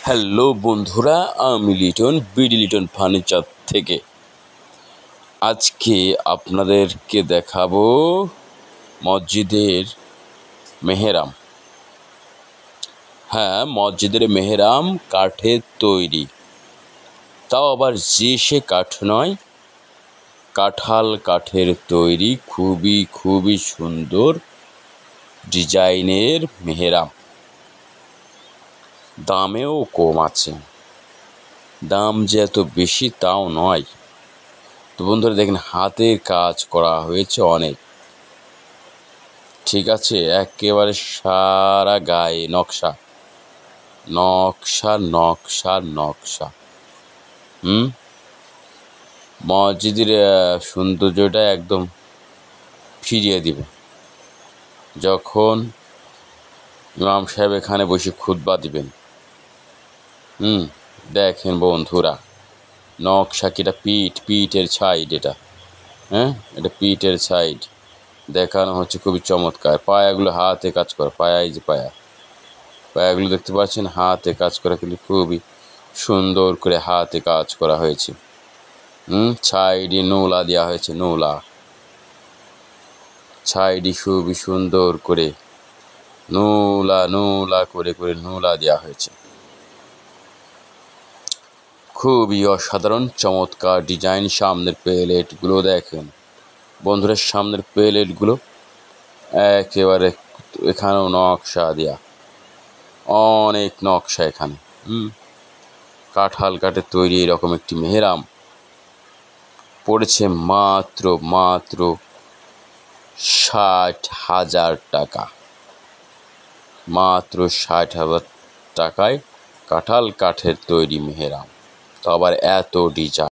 Hello বন্ধুরা, আমি Liton BD Liton furniture থেকে আজকে আপনাদেরকে দেখাবো মসজিদের মেহরাম। হ্যাঁ, মসজিদের মেহরাম কাঠের তৈরি, তাও আবার যে সে কাঠ নয়, কাঁঠাল কাঠের তৈরি। খুবই সুন্দর ডিজাইনের মেহরাম, দামেও কম আছে। দাম যে এত বেশি তাও নয়। তো বন্ধুরা দেখেন, হাতের কাজ করা হয়েছে অনেক, ঠিক আছে। একেবারে সারা গায়ে নকশা নকশা নকশা নকশা মসজিদের সৌন্দর্যটা একদম ফিরিয়ে দিবে যখন ইমাম সাহেব এখানে বসে খুতবা দিবেন। দেখেন বন্ধুরা, নকশা কি, এটা পিঠের সাইড, এটা এটা পিঠের সাইড দেখানো হচ্ছে, খুবই চমৎকার। পায়াগুলো হাতে কাজ করা, এই যে পায়াগুলো দেখতে পাচ্ছেন, হাতে কাজ করা, কিন্তু খুবই সুন্দর করে হাতে কাজ করা হয়েছে। সাইডে নৌলা দেওয়া হয়েছে, সাইডে খুবই সুন্দর করে নৌলা করে নৌলা দেওয়া হয়েছে। খুবই অসাধারণ চমৎকার ডিজাইন। সামনের প্লেটগুলো দেখেন বন্ধুরা, সামনের প্লেটগুলো একেবারে এখানেও নকশা দেয়া, অনেক নকশা এখানে। কাঁঠাল কাঠের তৈরি এরকম একটি মেহরাম পড়েছে মাত্র 60,000 টাকা। মাত্র 60,000 টাকায় কাঁঠাল কাঠের তৈরি মেহরাম, তো আবার এত ডিজাইন।